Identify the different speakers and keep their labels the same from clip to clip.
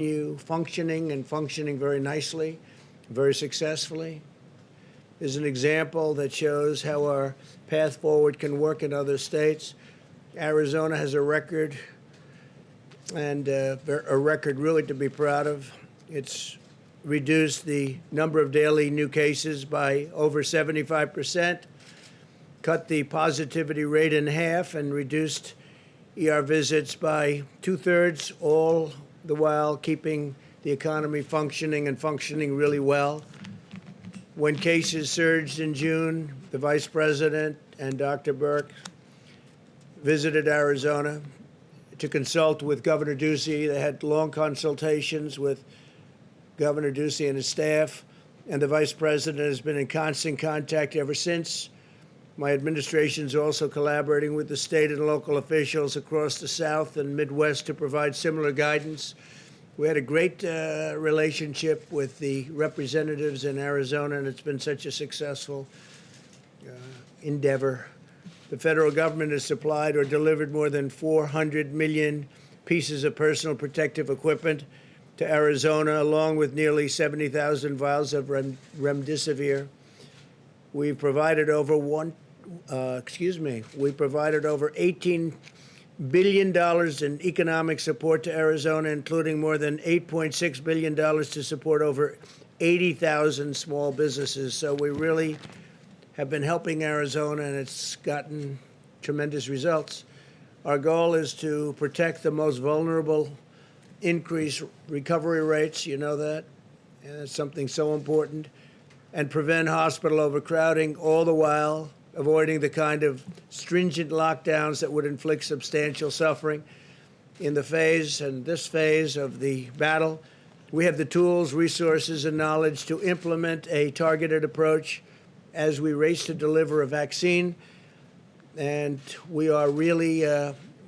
Speaker 1: continue functioning and functioning very nicely, very successfully. Is an example that shows how our path forward can work in other states. Arizona has a record, and a record really to be proud of. It's reduced the number of daily new cases by over 75%, cut the positivity rate in half, and reduced ER visits by 2/3, all the while keeping the economy functioning and functioning really well. When cases surged in June, the Vice President and Dr. Burke visited Arizona to consult with Governor Ducey. They had long consultations with Governor Ducey and his staff, and the Vice President has been in constant contact ever since. My administration is also collaborating with the state and local officials across the South and Midwest to provide similar guidance. We had a great relationship with the representatives in Arizona, and it's been such a successful endeavor. The federal government has supplied or delivered more than 400 million pieces of personal protective equipment to Arizona, along with nearly 70,000 vials of remdesivir. We've provided over $18 billion in economic support to Arizona, including more than $8.6 billion to support over 80,000 small businesses. So we really have been helping Arizona, and it's gotten tremendous results. Our goal is to protect the most vulnerable, increase recovery rates, you know that, and it's something so important, and prevent hospital overcrowding, all the while avoiding the kind of stringent lockdowns that would inflict substantial suffering. In this phase of the battle, we have the tools, resources, and knowledge to implement a targeted approach as we race to deliver a vaccine. And we are really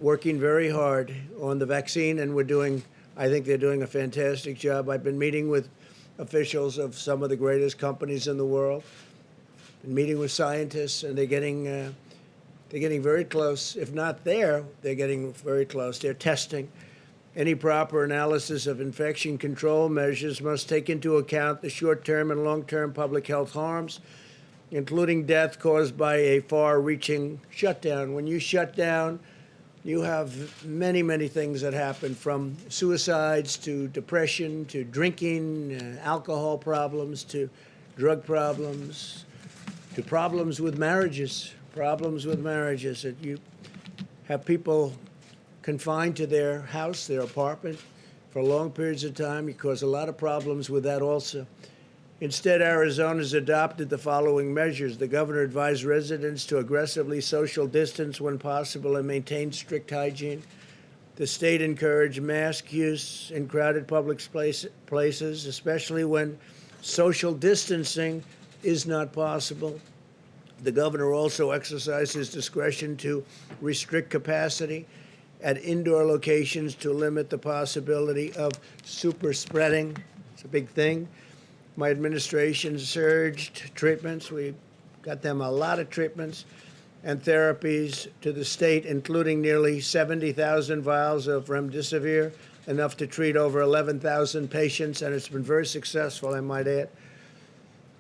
Speaker 1: working very hard on the vaccine, and I think they're doing a fantastic job. I've been meeting with officials of some of the greatest companies in the world, been meeting with scientists, and they're getting very close. If not there, they're getting very close. They're testing. Any proper analysis of infection control measures must take into account the short-term and long-term public health harms, including death caused by a far-reaching shutdown. When you shut down, you have many, many things that happen, from suicides to depression to drinking, alcohol problems to drug problems, to problems with marriages. That you have people confined to their house, their apartment, for long periods of time. You cause a lot of problems with that also. Instead, Arizona's adopted the following measures. The governor advised residents to aggressively social distance when possible and maintain strict hygiene. The state encouraged mask use in crowded public places, especially when social distancing is not possible. The governor also exercised his discretion to restrict capacity at indoor locations to limit the possibility of super spreading. It's a big thing. My administration surged treatments. We got them a lot of treatments and therapies to the state, including nearly 70,000 vials of remdesivir, enough to treat over 11,000 patients, and it's been very successful, I might add.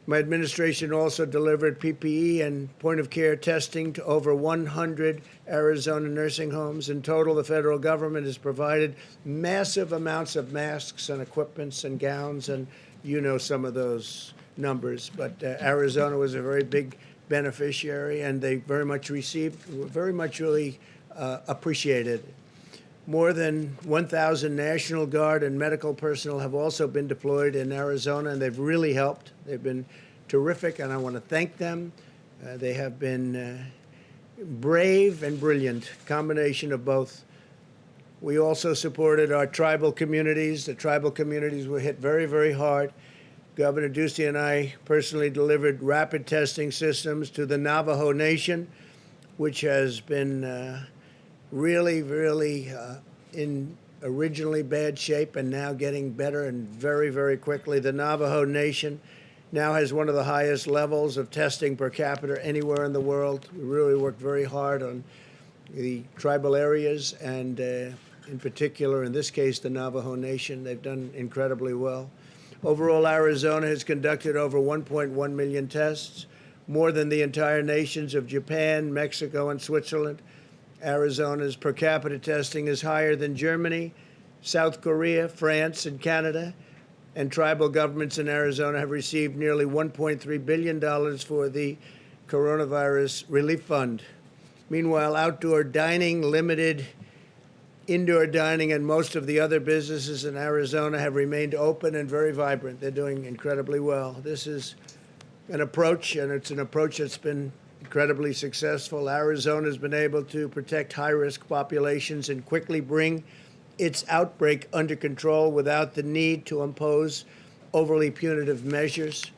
Speaker 1: My administration also delivered PPE and point-of-care testing to over 100 Arizona nursing homes. In total, the federal government has provided massive amounts of masks and equipments and gowns, and you know some of those numbers. But Arizona was a very big beneficiary, and they very much really appreciated it. More than 1,000 National Guard and medical personnel have also been deployed in Arizona, and they've really helped. They've been terrific, and I want to thank them. They have been brave and brilliant, combination of both. We also supported our tribal communities. The tribal communities were hit very, very hard. Governor Ducey and I personally delivered rapid testing systems to the Navajo Nation, which has been really in originally bad shape and now getting better and very, very quickly. The Navajo Nation now has one of the highest levels of testing per capita anywhere in the world. We really worked very hard on the tribal areas, and in particular, in this case, the Navajo Nation. They've done incredibly well. Overall, Arizona has conducted over 1.1 million tests, more than the entire nations of Japan, Mexico, and Switzerland. Arizona's per capita testing is higher than Germany, South Korea, France, and Canada. And tribal governments in Arizona have received nearly $1.3 billion for the Coronavirus Relief Fund. Meanwhile, outdoor dining, limited indoor dining, and most of the other businesses in Arizona have remained open and very vibrant. They're doing incredibly well. This is an approach, and it's an approach that's been incredibly successful. Arizona has been able to protect high-risk populations and quickly bring its outbreak under control without the need to impose overly punitive measures.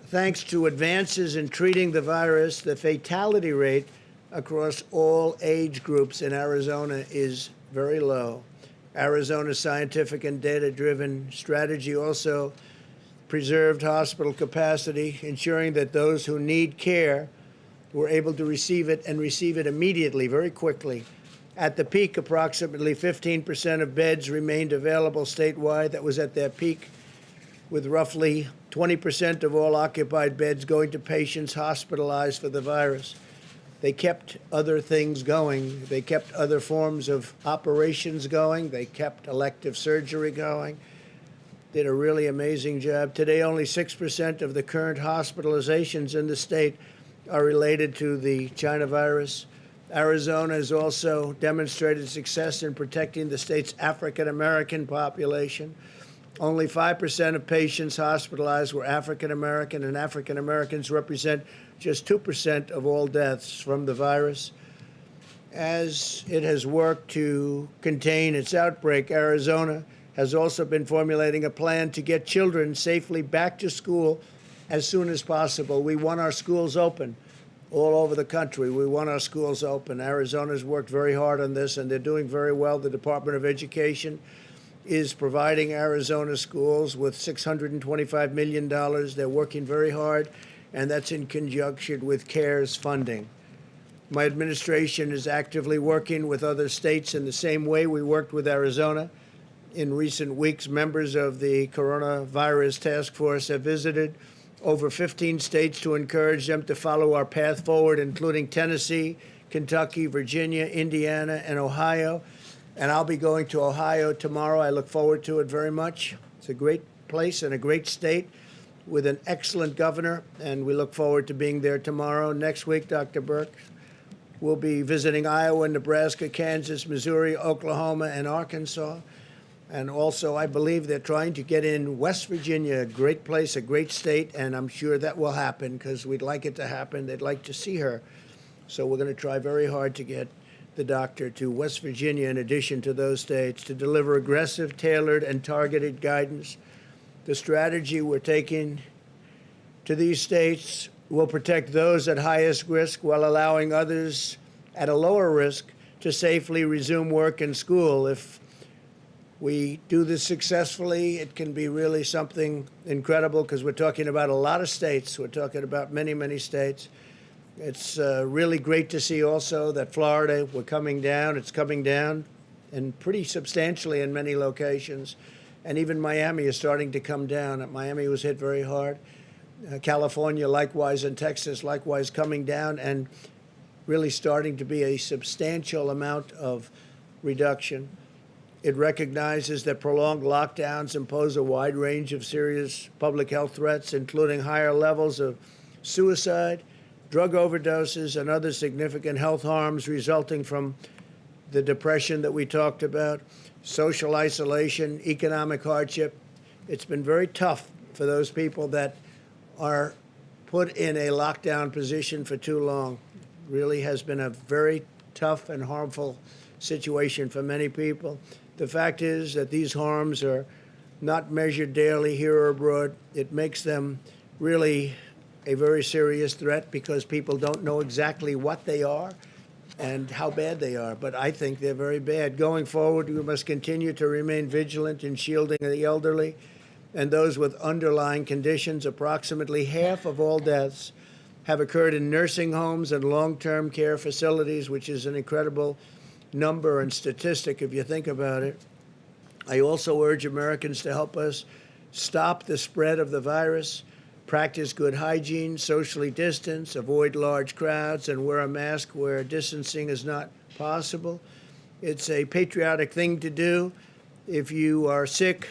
Speaker 1: Thanks to advances in treating the virus, the fatality rate across all age groups in Arizona is very low. Arizona's scientific and data-driven strategy also preserved hospital capacity, ensuring that those who need care were able to receive it and receive it immediately, very quickly. At the peak, approximately 15% of beds remained available statewide. That was at their peak, with roughly 20% of all occupied beds going to patients hospitalized for the virus. They kept other things going. They kept other forms of operations going. They kept elective surgery going. Did a really amazing job. Today, only 6% of the current hospitalizations in the state are related to the China virus. Arizona has also demonstrated success in protecting the state's African-American population. Only 5% of patients hospitalized were African-American, and African-Americans represent just 2% of all deaths from the virus. As it has worked to contain its outbreak, Arizona has also been formulating a plan to get children safely back to school as soon as possible. We want our schools open all over the country. We want our schools open. Arizona's worked very hard on this, and they're doing very well. The Department of Education is providing Arizona schools with $625 million. They're working very hard, and that's in conjunction with CARES funding. My administration is actively working with other states in the same way we worked with Arizona. In recent weeks, members of the Coronavirus Task Force have visited over 15 states to encourage them to follow our path forward, including Tennessee, Kentucky, Virginia, Indiana, and Ohio. And I'll be going to Ohio tomorrow. I look forward to it very much. It's a great place and a great state with an excellent governor, and we look forward to being there tomorrow. Next week, Dr. Burke will be visiting Iowa, Nebraska, Kansas, Missouri, Oklahoma, and Arkansas. And also, I believe they're trying to get in West Virginia, a great place, a great state, and I'm sure that will happen because we'd like it to happen. They'd like to see her. So we're going to try very hard to get the doctor to West Virginia in addition to those states to deliver aggressive, tailored, and targeted guidance. The strategy we're taking to these states will protect those at highest risk while allowing others at a lower risk to safely resume work and school. If we do this successfully, it can be really something incredible because we're talking about a lot of states. We're talking about many, many states. It's really great to see also that Florida, we're coming down. It's coming down and pretty substantially in many locations. And even Miami is starting to come down. Miami was hit very hard. California, likewise, and Texas, likewise, coming down and really starting to be a substantial amount of reduction. It recognizes that prolonged lockdowns impose a wide range of serious public health threats, including higher levels of suicide, drug overdoses, and other significant health harms resulting from the depression that we talked about, social isolation, economic hardship. It's been very tough for those people that are put in a lockdown position for too long. Really has been a very tough and harmful situation for many people. The fact is that these harms are not measured daily here or abroad. It makes them really a very serious threat because people don't know exactly what they are and how bad they are. But I think they're very bad. Going forward, we must continue to remain vigilant in shielding the elderly and those with underlying conditions. Approximately half of all deaths have occurred in nursing homes and long-term care facilities, which is an incredible number and statistic if you think about it. I also urge Americans to help us stop the spread of the virus, practice good hygiene, socially distance, avoid large crowds, and wear a mask where distancing is not possible. It's a patriotic thing to do. If you are sick,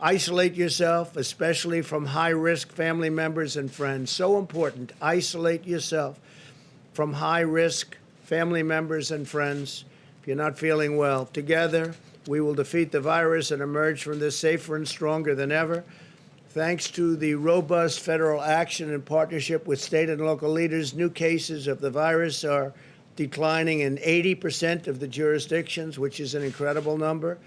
Speaker 1: isolate yourself, especially from high-risk family members and friends. So important. Isolate yourself from high-risk family members and friends if you're not feeling well. Together, we will defeat the virus and emerge from this safer and stronger than ever. Thanks to the robust federal action in partnership with state and local leaders, new cases of the virus are declining in 80% of the jurisdictions, which is an incredible number.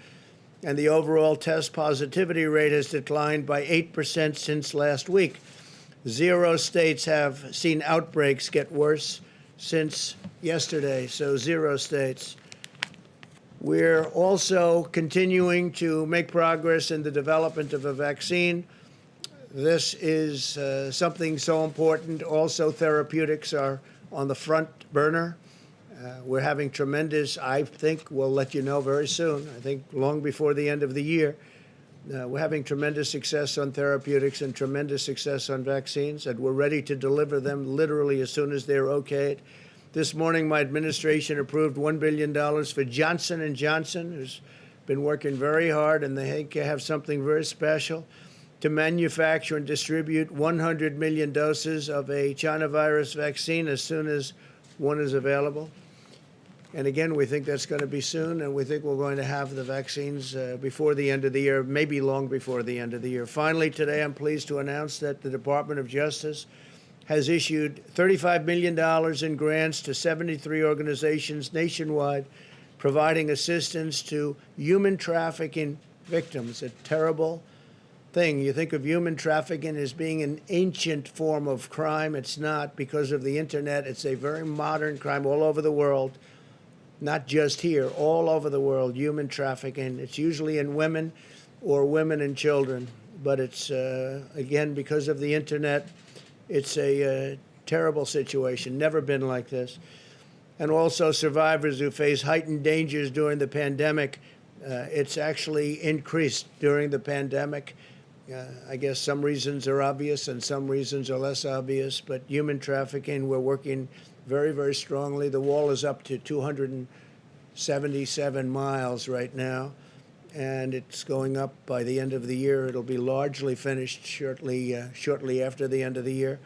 Speaker 1: And the overall test positivity rate has declined by 8% since last week. 0 states have seen outbreaks get worse since yesterday, so 0 states. We're also continuing to make progress in the development of a vaccine. This is something so important. Also, therapeutics are on the front burner. We're having tremendous, I think we'll let you know very soon, I think long before the end of the year. We're having tremendous success on therapeutics and tremendous success on vaccines, and we're ready to deliver them literally as soon as they're okayed. This morning, my administration approved $1 billion for Johnson & Johnson, who's been working very hard, and they have something very special to manufacture and distribute 100 million doses of a China virus vaccine as soon as one is available. And again, we think that's going to be soon, and we think we're going to have the vaccines before the end of the year, maybe long before the end of the year. Finally, today, I'm pleased to announce that the Department of Justice has issued $35 million in grants to 73 organizations nationwide, providing assistance to human trafficking victims, a terrible thing. You think of human trafficking as being an ancient form of crime. It's not. Because of the internet, it's a very modern crime all over the world, not just here, all over the world, human trafficking. It's usually in women or women and children, but it's, again, because of the internet, it's a terrible situation, never been like this. And also survivors who face heightened dangers during the pandemic. It's actually increased during the pandemic. I guess some reasons are obvious and some reasons are less obvious, but human trafficking, we're working very, very strongly. The wall is up to 277 miles right now, and it's going up by the end of the year. It'll be largely finished shortly after the end of the year.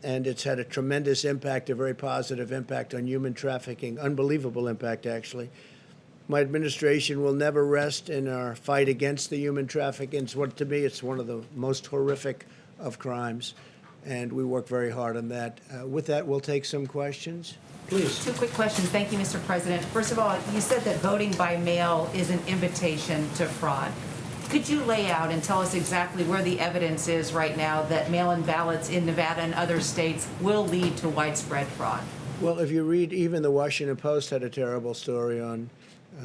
Speaker 1: And it's had a tremendous impact, a very positive impact on human trafficking, unbelievable impact, actually. My administration will never rest in our fight against the human trafficking. To me, it's one of the most horrific of crimes, and we work very hard on that. With that, we'll take some questions. Please.
Speaker 2: 2 quick questions. Thank you, Mr. President. First of all, you said that voting by mail is an invitation to fraud. Could you lay out and tell us exactly where the evidence is right now that mail-in ballots in Nevada and other states will lead to widespread fraud?
Speaker 1: Well, if you read, even the Washington Post had a terrible story on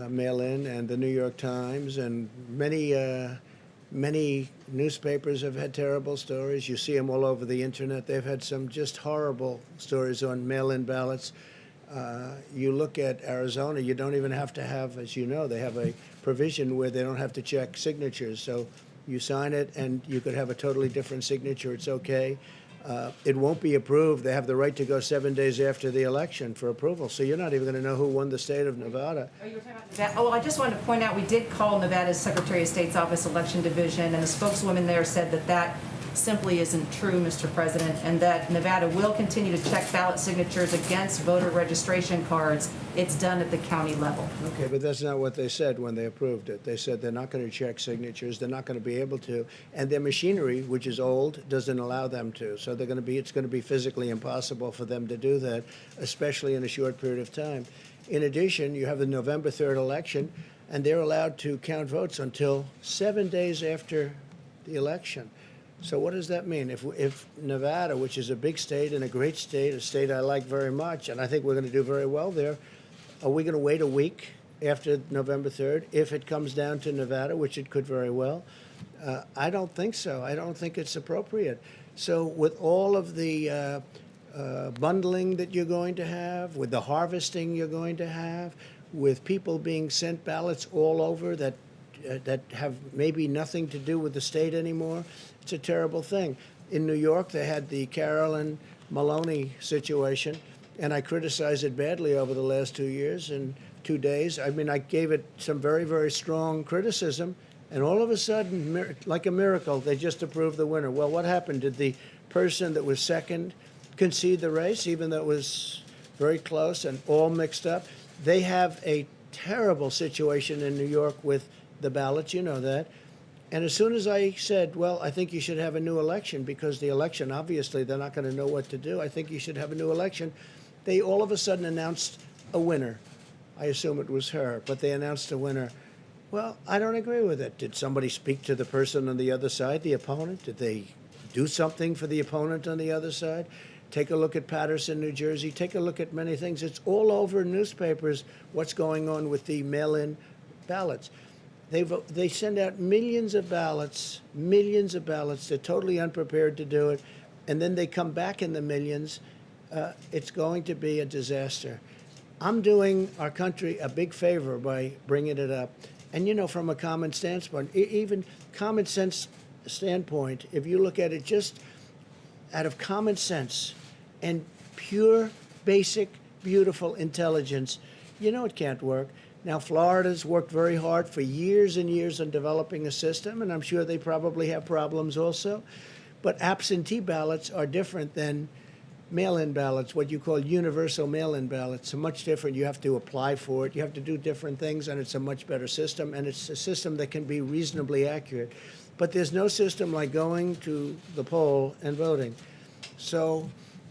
Speaker 1: mail-in, and the New York Times, and many newspapers have had terrible stories. You see them all over the internet. They've had some just horrible stories on mail-in ballots. You look at Arizona, you don't even have to have, as you know, they have a provision where they don't have to check signatures. So you sign it, and you could have a totally different signature. It's okay. It won't be approved. They have the right to go 7 days after the election for approval. So you're not even going to know who won the state of Nevada.
Speaker 2: Oh, you were talking about Nevada. Oh, I just wanted to point out we did call Nevada's Secretary of State's Office Election Division, and the spokeswoman there said that that simply isn't true, Mr. President, and that Nevada will continue to check ballot signatures against voter registration cards. It's done at the county level.
Speaker 1: Okay, but that's not what they said when they approved it. They said they're not going to check signatures. They're not going to be able to, and their machinery, which is old, doesn't allow them to. So it's going to be physically impossible for them to do that, especially in a short period of time. In addition, you have the November 3rd election, and they're allowed to count votes until 7 days after the election. So what does that mean? If Nevada, which is a big state and a great state, a state I like very much, and I think we're going to do very well there, are we going to wait a week after November 3rd if it comes down to Nevada, which it could very well? I don't think so. I don't think it's appropriate. So with all of the bundling that you're going to have, with the harvesting you're going to have, with people being sent ballots all over that have maybe nothing to do with the state anymore. It's a terrible thing. In New York, they had the Carolyn Maloney situation, and I criticized it badly over the last 2 years and 2 days. I mean, I gave it some very, very strong criticism, and all of a sudden, like a miracle, they just approved the winner. Well, what happened? Did the person that was second concede the race, even though it was very close and all mixed up? They have a terrible situation in New York with the ballots, you know that. And as soon as I said, well, I think you should have a new election, because the election, obviously, they're not going to know what to do. I think you should have a new election. They all of a sudden announced a winner. I assume it was her, but they announced a winner. Well, I don't agree with it. Did somebody speak to the person on the other side, the opponent? Did they do something for the opponent on the other side? Take a look at Paterson, New Jersey. Take a look at many things. It's all over newspapers what's going on with the mail-in ballots. They send out millions of ballots. They're totally unprepared to do it. And then they come back in the millions. It's going to be a disaster. I'm doing our country a big favor by bringing it up. And, you know, from a common standpoint, even common sense standpoint, if you look at it just out of common sense and pure, basic, beautiful intelligence, you know it can't work. Now, Florida's worked very hard for years and years on developing a system, and I'm sure they probably have problems also. But absentee ballots are different than mail-in ballots, what you call universal mail-in ballots. Are much different. You have to apply for it. You have to do different things, and it's a much better system, and it's a system that can be reasonably accurate. But there's no system like going to the poll and voting. So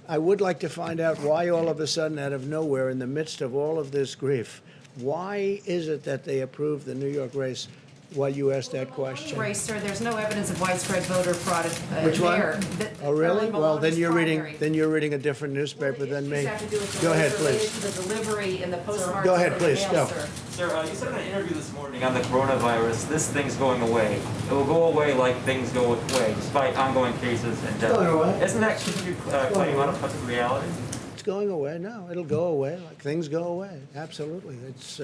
Speaker 1: I would like to find out why all of a sudden, out of nowhere, in the midst of all of this grief, why is it that they approved the New York race while you asked that question?
Speaker 2: Race, sir, there's no evidence of widespread voter fraud
Speaker 1: Which one?
Speaker 2: there.
Speaker 1: Oh, really? Well, then you're
Speaker 2: primary.
Speaker 1: reading a different newspaper than me.
Speaker 2: Have to do with
Speaker 1: Go ahead,
Speaker 2: related
Speaker 1: please.
Speaker 2: to the delivery and the postmark.
Speaker 1: Go ahead, please, go.
Speaker 3: Sir, you said in an interview this morning on the coronavirus, this thing's going away. It will go away like things go away, despite ongoing cases and deaths.
Speaker 1: Going away.
Speaker 3: Isn't that claim out of touch with reality?
Speaker 1: It's going away. No, it'll go away like things go away. Absolutely. It's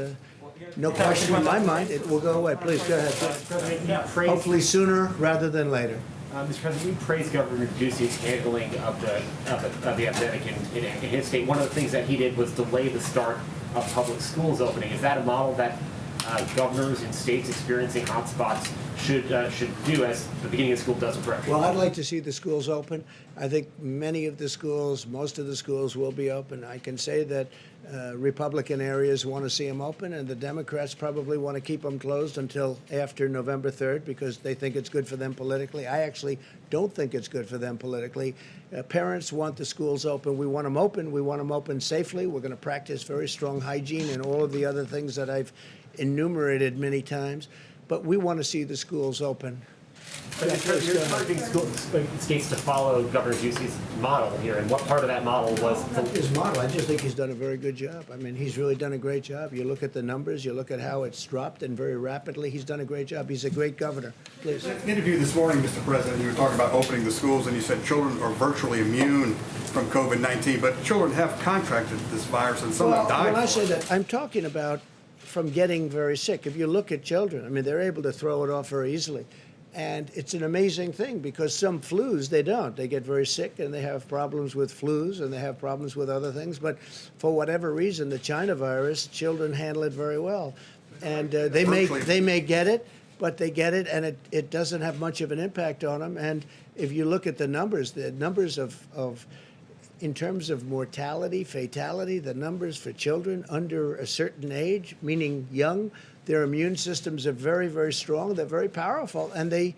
Speaker 1: no question in my mind. It will go away. Please, go ahead.
Speaker 4: President, you praised,
Speaker 1: Hopefully sooner rather than later.
Speaker 4: Mr. President, you praised Governor Ducey's handling of the epidemic in his state. One of the things that he did was delay the start of public schools opening. Is that a model that governors in states experiencing hotspots should do as the beginning of school does approach?
Speaker 1: Well, I'd like to see the schools open. I think many of the schools, most of the schools will be open. I can say that Republican areas want to see them open, and the Democrats probably want to keep them closed until after November 3rd because they think it's good for them politically. I actually don't think it's good for them politically. Parents want the schools open. We want them open. We want them open safely. We're going to practice very strong hygiene and all of the other things that I've enumerated many times. But we want to see the schools open.
Speaker 4: But you're encouraging states to follow Governor Ducey's model here, and what part of that model was
Speaker 1: His model, I just think he's done a very good job. I mean, he's really done a great job. You look at the numbers, you look at how it's dropped, and very rapidly, he's done a great job. He's a great governor. Please.
Speaker 5: In an interview this morning, Mr. President, you were talking about opening the schools, and you said children are virtually immune from COVID-19, but children have contracted this virus, and some have died.
Speaker 1: When I
Speaker 5: from
Speaker 1: say
Speaker 5: it.
Speaker 1: that, I'm talking about from getting very sick. If you look at children, I mean, they're able to throw it off very easily. And it's an amazing thing because some flus, they don't. They get very sick and they have problems with flus and they have problems with other things. But for whatever reason, the China virus, children handle it very well. And they may get it, but they get it and it doesn't have much of an impact on them. And if you look at the numbers of in terms of mortality, fatality, the numbers for children under a certain age, meaning young, their immune systems are very, very strong. They're very powerful, and they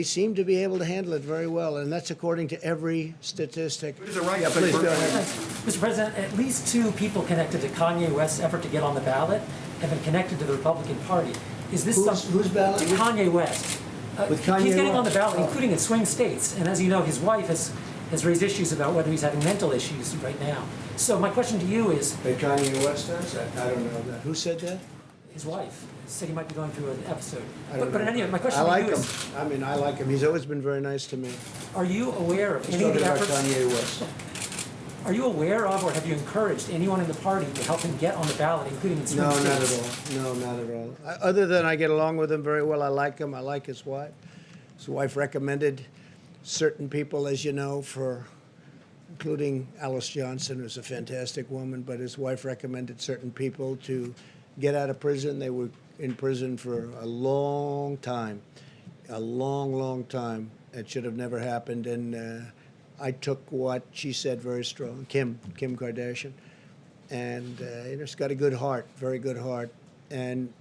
Speaker 1: seem to be able to handle it very well, and that's according to every statistic.
Speaker 5: Is it right?
Speaker 1: Yeah, please, go ahead.
Speaker 6: Mr. President, at least 2 people connected to Kanye West's effort to get on the ballot have been connected to the Republican Party. Is this
Speaker 1: Whose ballot?
Speaker 6: To Kanye West.
Speaker 1: With Kanye
Speaker 6: He's getting on the
Speaker 1: West?
Speaker 6: ballot, including in swing states, and as you know, his wife has raised issues about whether he's having mental issues right now. So my question to you is,
Speaker 1: Hey, Kanye West does? I don't know that. Who said that?
Speaker 6: his wife said he might be going through an episode.
Speaker 1: I don't
Speaker 6: But
Speaker 1: know.
Speaker 6: anyway, my question
Speaker 1: I
Speaker 6: to
Speaker 1: like
Speaker 6: you
Speaker 1: him.
Speaker 6: is,
Speaker 1: I mean, I like him. He's always been very nice to me.
Speaker 6: are you aware of
Speaker 1: He's
Speaker 6: any of
Speaker 1: talking
Speaker 6: the
Speaker 1: about
Speaker 6: efforts?
Speaker 1: Kanye West.
Speaker 6: Are you aware of, or have you encouraged anyone in the party to help him get on the ballot, including in swing
Speaker 1: No, not
Speaker 6: states?
Speaker 1: at all. No, not at all. Other than I get along with him very well. I like him. I like his wife. His wife recommended certain people, as you know, for including Alice Johnson, who's a fantastic woman, but his wife recommended certain people to get out of prison. They were in prison for a long time, a long, long time. It should have never happened. And I took what she said very strong, Kim Kardashian. And she's got a good heart, very good heart. And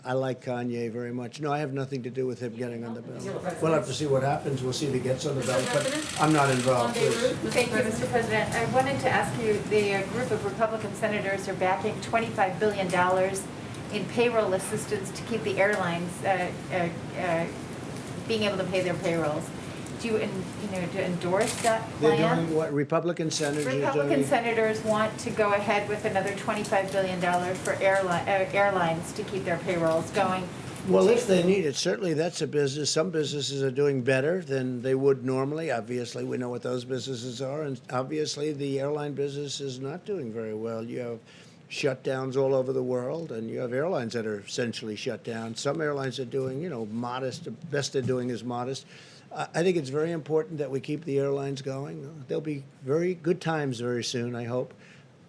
Speaker 1: I like Kanye very much. No, I have nothing to do with him getting on the ballot. We'll have to see what happens. We'll see if he gets on the ballot. But I'm not involved. Please.
Speaker 7: Thank you, Mr. President. I wanted to ask you, the group of Republican senators are backing $25 billion in payroll assistance to keep the airlines being able to pay their payrolls. Do you endorse that
Speaker 1: They're
Speaker 7: plan?
Speaker 1: doing what Republican senators are doing.
Speaker 7: Republican senators want to go ahead with another $25 billion for airlines to keep their payrolls going.
Speaker 1: Well, if they need it, certainly that's a business. Some businesses are doing better than they would normally. Obviously, we know what those businesses are. And obviously, the airline business is not doing very well. You have shutdowns all over the world, and you have airlines that are essentially shut down. Some airlines are doing, modest. The best they're doing is modest. I think it's very important that we keep the airlines going. There'll be very good times very soon, I hope,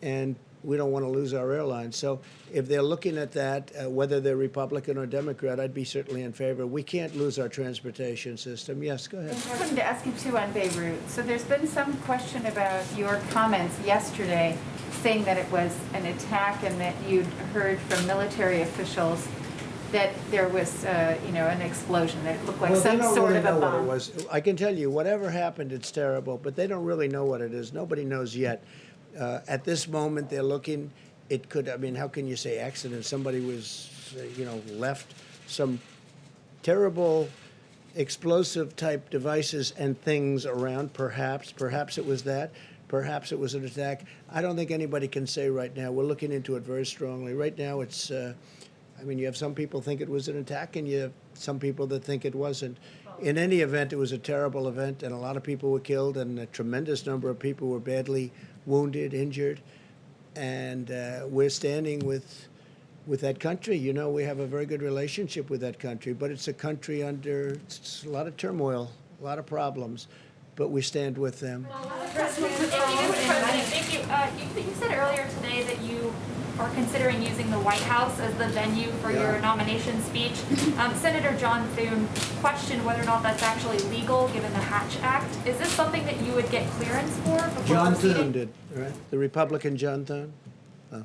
Speaker 1: and we don't want to lose our airlines. So if they're looking at that, whether they're Republican or Democrat, I'd be certainly in favor. We can't lose our transportation system. Yes, go ahead.
Speaker 7: I wanted to ask you too on Beirut. So there's been some question about your comments yesterday saying that it was an attack and that you'd heard from military officials that there was, an explosion, that it looked like some sort of a bomb.
Speaker 1: What it was. I can tell you, whatever happened, it's terrible, but they don't really know what it is. Nobody knows yet. At this moment, they're looking. It could. I mean, how can you say accident? Somebody was, left some terrible explosive type devices and things around. Perhaps it was that. Perhaps it was an attack. I don't think anybody can say right now. We're looking into it very strongly. Right now, it's. You have some people think it was an attack, and you have some people that think it wasn't. In any event, it was a terrible event, and a lot of people were killed, and a tremendous number of people were badly wounded, injured, and we're standing with that country. We have a very good relationship with that country, but it's a country under a lot of turmoil, a lot of problems, but we stand with them.
Speaker 8: Thank you, Mr. President. Thank you. You said earlier today that you are considering using the White House as the venue for your nomination speech. Senator John Thune questioned whether or not that's actually legal given the Hatch Act. Is this something that you would get clearance for before
Speaker 1: John
Speaker 8: proceeding?
Speaker 1: Thune did, right? The Republican John Thune? Oh,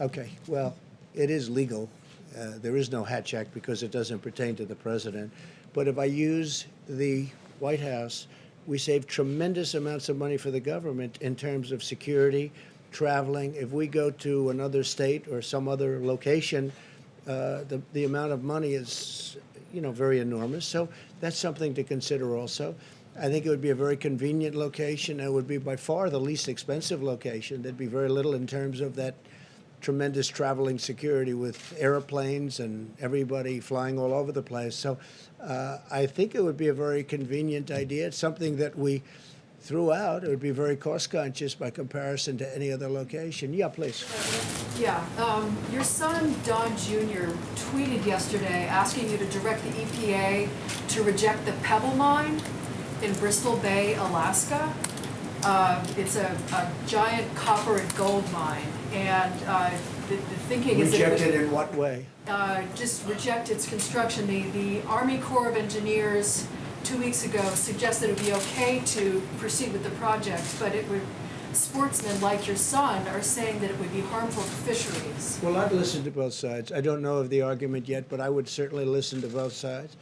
Speaker 1: okay. Well, it is legal. There is no Hatch Act because it doesn't pertain to the president. But if I use the White House, we save tremendous amounts of money for the government in terms of security, traveling. If we go to another state or some other location, the amount of money is, very enormous. So that's something to consider also. I think it would be a very convenient location. It would be by far the least expensive location. There'd be very little in terms of that tremendous traveling security with airplanes and everybody flying all over the place. So I think it would be a very convenient idea. It's something that we threw out. It would be very cost conscious by comparison to any other location. Yeah, please.
Speaker 9: Yeah, your son, Don Jr., tweeted yesterday asking you to direct the EPA to reject the Pebble Mine in Bristol Bay, Alaska. It's a giant copper and gold mine, and the thinking is that
Speaker 1: Rejected in what way?
Speaker 9: just reject its construction. The Army Corps of Engineers 2 weeks ago suggested it would be okay to proceed with the project, but sportsmen like your son are saying that it would be harmful to fisheries.
Speaker 1: Well, I'd listen to both sides. I don't know of the argument yet, but I would certainly listen to both sides.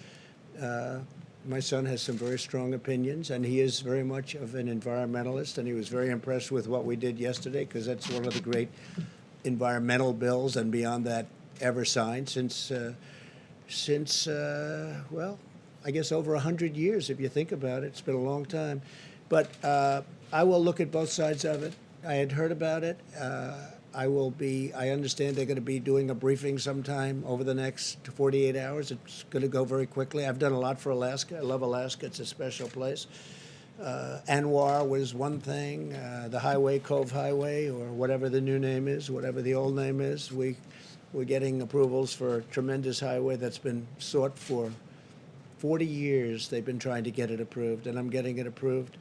Speaker 1: My son has some very strong opinions, and he is very much of an environmentalist, and he was very impressed with what we did yesterday, because that's one of the great environmental bills, and beyond that, ever signed since I guess over 100 years, if you think about it. It's been a long time. But I will look at both sides of it. I had heard about it. I understand they're going to be doing a briefing sometime over the next 48 hours. It's going to go very quickly. I've done a lot for Alaska. I love Alaska. It's a special place. Anwar was one thing, the highway, Cove Highway, or whatever the new name is, whatever the old name is. We're getting approvals for a tremendous highway that's been sought for 40 years. They've been trying to get it approved, and I'm getting it approved.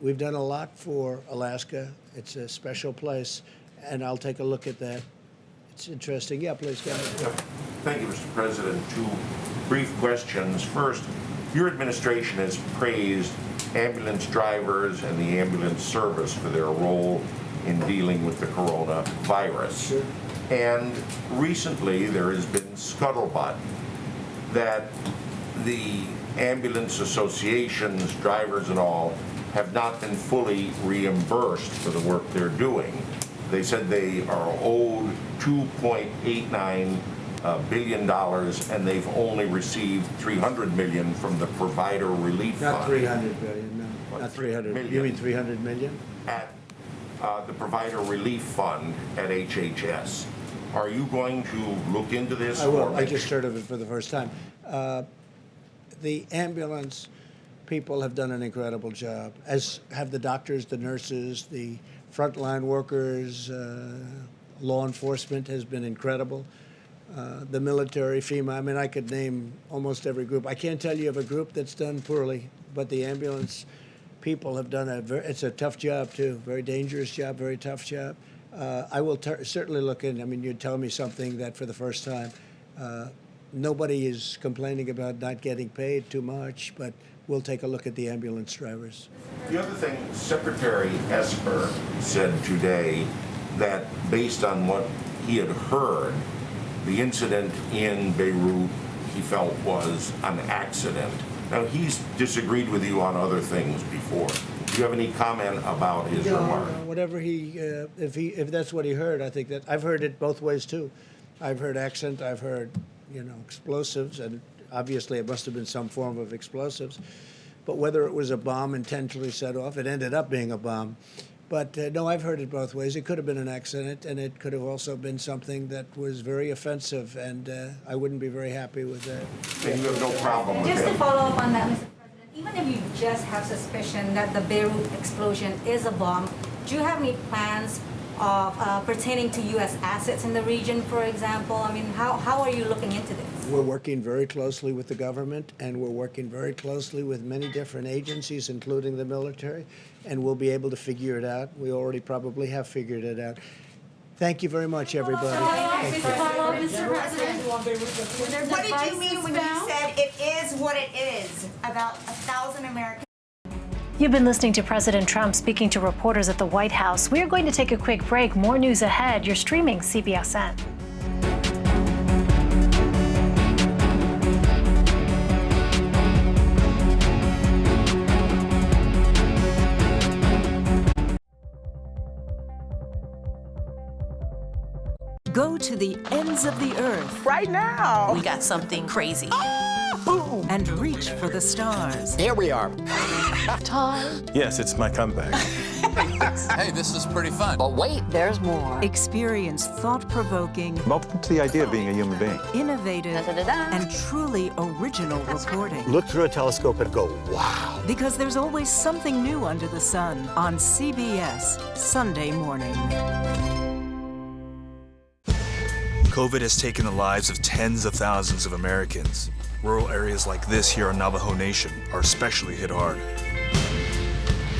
Speaker 1: We've done a lot for Alaska. It's a special place, and I'll take a look at that. It's interesting. Yeah, please go ahead.
Speaker 10: Thank you, Mr. President. Two brief questions. First, your administration has praised ambulance drivers and the ambulance service for their role in dealing with the coronavirus.
Speaker 1: Sure.
Speaker 10: And recently there has been scuttlebutt that the ambulance associations, drivers and all, have not been fully reimbursed for the work they're doing. They said they are owed $2.89 billion, and they've only received $300 million from the Provider Relief Fund.
Speaker 1: Not 300 billion, no.
Speaker 10: What,
Speaker 1: Not 300.
Speaker 10: million?
Speaker 1: You mean 300 million?
Speaker 10: At the Provider Relief Fund at HHS. Are you going to look into this?
Speaker 1: I
Speaker 10: or
Speaker 1: will. I
Speaker 10: make
Speaker 1: just heard of it for the first time. The ambulance people have done an incredible job, as have the doctors, the nurses, the frontline workers. Law enforcement has been incredible. The military, FEMA. I mean, I could name almost every group. I can't tell you of a group that's done poorly, but the ambulance people have done it's a tough job too, very dangerous job, very tough job. I will certainly look in. I mean, you're telling me something that for the first time, nobody is complaining about not getting paid too much, but we'll take a look at the ambulance drivers.
Speaker 10: The other thing, Secretary Esper said today that based on what he had heard, the incident in Beirut he felt was an accident. Now, he's disagreed with you on other things before. Do you have any comment about his remark?
Speaker 1: Whatever if that's what he heard, I think that I've heard it both ways too. I've heard accent, I've heard, explosives, and obviously it must have been some form of explosives. But whether it was a bomb intentionally set off, it ended up being a bomb. But no, I've heard it both ways. It could have been an accident, and it could have also been something that was very offensive, and I wouldn't be very happy with that.
Speaker 10: And you have no problem with
Speaker 11: Just to
Speaker 10: him?
Speaker 11: follow up on that, Mr. President, even if you just have suspicion that the Beirut explosion is a bomb, do you have any plans of pertaining to U.S. assets in the region, for example? I mean, how are you looking into this?
Speaker 1: We're working very closely with the government, and we're working very closely with many different agencies, including the military, and we'll be able to figure it out. We already probably have figured it out. Thank you very much, everybody. Thank you.
Speaker 11: Mr. President,
Speaker 12: What did you mean when you said it is what it is about 1,000 Americans?
Speaker 13: You've been listening to President Trump speaking to reporters at the White House. We are going to take a quick break. More news ahead. You're streaming CBSN.
Speaker 14: Go to the ends of the earth.
Speaker 15: Right now.
Speaker 14: We got something crazy. And reach for the stars.
Speaker 15: Here we are.
Speaker 14: Time.
Speaker 16: Yes, it's my comeback.
Speaker 17: Hey, this is pretty fun.
Speaker 14: But wait, there's more. Experience thought-provoking.
Speaker 16: Welcome to the idea of being a human being.
Speaker 14: Innovative and truly original reporting.
Speaker 18: Look through a telescope and go, wow.
Speaker 14: Because there's always something new under the sun on CBS Sunday morning.
Speaker 19: COVID has taken the lives of tens of thousands of Americans. Rural areas like this here on Navajo Nation are especially hit hard.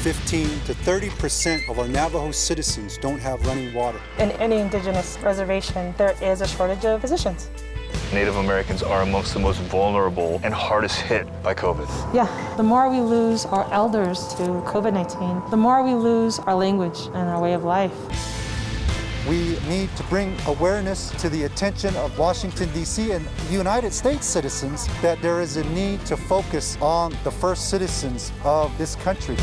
Speaker 20: 15 to 30% of our Navajo citizens don't have running water.
Speaker 21: In any indigenous reservation, there is a shortage of physicians.
Speaker 19: Native Americans are amongst the most vulnerable and hardest hit by COVID.
Speaker 21: Yeah, the more we lose our elders to COVID-19, the more we lose our language and our way of life.
Speaker 20: We need to bring awareness to the attention of Washington, D.C. and United States citizens that there is a need to focus on the first citizens of this country.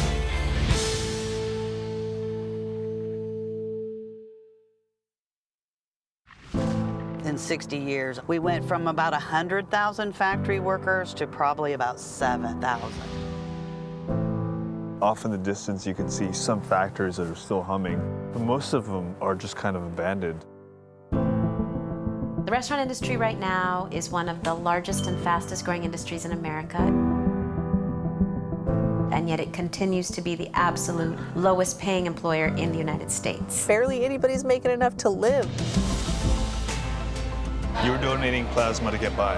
Speaker 22: In 60 years, we went from about 100,000 factory workers to probably about 7,000.
Speaker 16: Off in the distance, you can see some factories that are still humming, but most of them are just kind of abandoned.
Speaker 23: The restaurant industry right now is one of the largest and fastest growing industries in America. And
Speaker 2: and yet it continues to be the absolute lowest paying employer in the United States.
Speaker 15: Barely anybody's making enough to live.
Speaker 19: You were donating plasma to get by.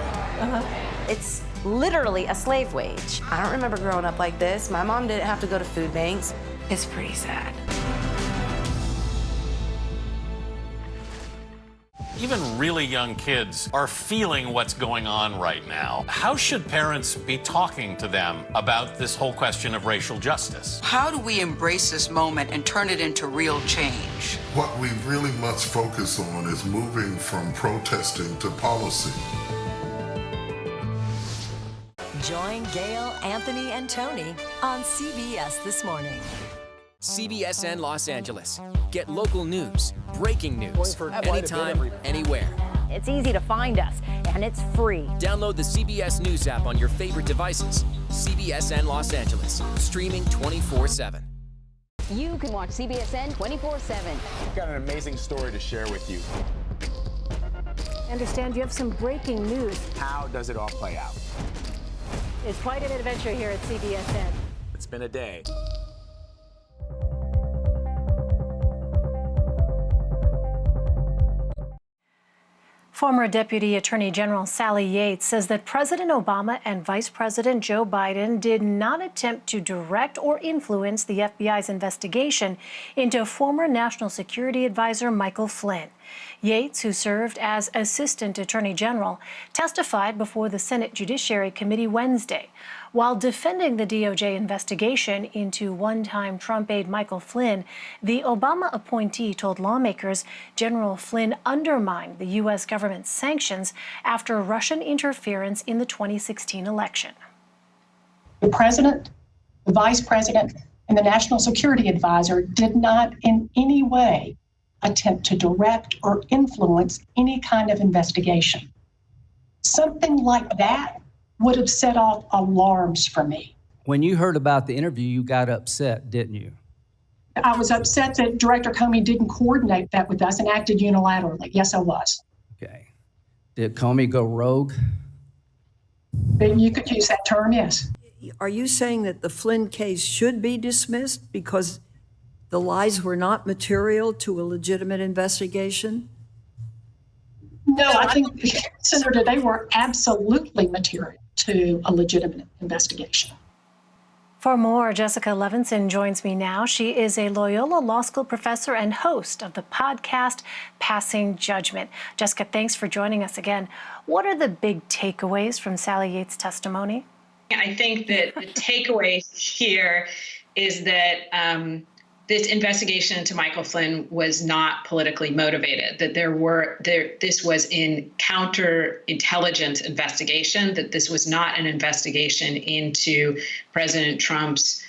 Speaker 2: It's literally a slave wage. I don't remember growing up like this. My mom didn't have to go to food banks. It's pretty sad.
Speaker 23: Even really young kids are feeling what's going on right now. How should parents be talking to them about this whole question of racial justice?
Speaker 24: How do we embrace this moment and turn it into real change?
Speaker 25: What we really must focus on is moving from protesting to policy.
Speaker 26: Join Gail, Anthony, and Tony on CBS This Morning.
Speaker 27: CBSN Los Angeles. Get local news, breaking news, anytime, anywhere.
Speaker 28: It's easy to find us, and it's free.
Speaker 27: Download the CBS News app on your favorite devices. CBSN Los Angeles, streaming 24/7.
Speaker 28: You can watch CBSN 24/7.
Speaker 29: I've got an amazing story to share with you.
Speaker 28: I understand you have some breaking news.
Speaker 29: How does it all play out?
Speaker 28: It's quite an adventure here at CBSN.
Speaker 29: It's been a day.
Speaker 13: Former Deputy Attorney General Sally Yates says that President Obama and Vice President Joe Biden did not attempt to direct or influence the FBI's investigation into former National Security Advisor Michael Flynn. Yates, who served as Assistant Attorney General, testified before the Senate Judiciary Committee Wednesday. While defending the DOJ investigation into one-time Trump aide Michael Flynn, the Obama appointee told lawmakers General Flynn undermined the U.S. government's sanctions after Russian interference in the 2016 election.
Speaker 30: The president, the vice president, and the National Security Advisor did not in any way attempt to direct or influence any kind of investigation. Something like that would have set off alarms for me.
Speaker 31: When you heard about the interview, you got upset, didn't you?
Speaker 30: I was upset that Director Comey didn't coordinate that with us and acted unilaterally. Yes, I was.
Speaker 31: Okay. Did Comey go rogue?
Speaker 30: But you could use that term, yes.
Speaker 32: Are you saying that the Flynn case should be dismissed because the lies were not material to a legitimate investigation?
Speaker 30: No, I think, Senator, they were absolutely material to a legitimate investigation.
Speaker 13: For more, Jessica Levinson joins me now. She is a Loyola Law School professor and host of the podcast Passing Judgment. Jessica, thanks for joining us again. What are the big takeaways from Sally Yates' testimony?
Speaker 33: I think that the takeaway here is that this investigation into Michael Flynn was not politically motivated, that this was in counterintelligence investigation, that this was not an investigation into President Trump's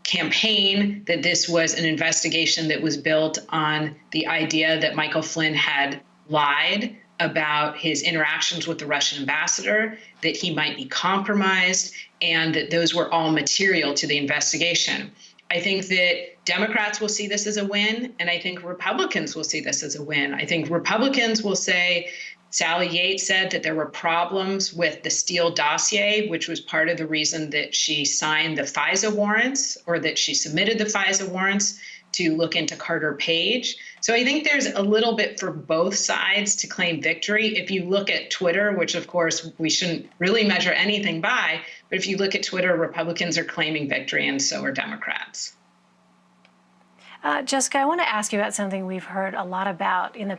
Speaker 33: campaign, that this was an investigation that was built on the idea that Michael Flynn had lied about his interactions with the Russian ambassador, that he might be compromised, and that those were all material to the investigation. I think that Democrats will see this as a win, and I think Republicans will see this as a win. I think Republicans will say, Sally Yates said that there were problems with the Steele dossier, which was part of the reason that she signed the FISA warrants, or that she submitted the FISA warrants to look into Carter Page. So I think there's a little bit for both sides to claim victory. If you look at Twitter, which of course we shouldn't really measure anything by, but if you look at Twitter, Republicans are claiming victory and so are Democrats.
Speaker 13: Jessica, I want to ask you about something we've heard a lot about in the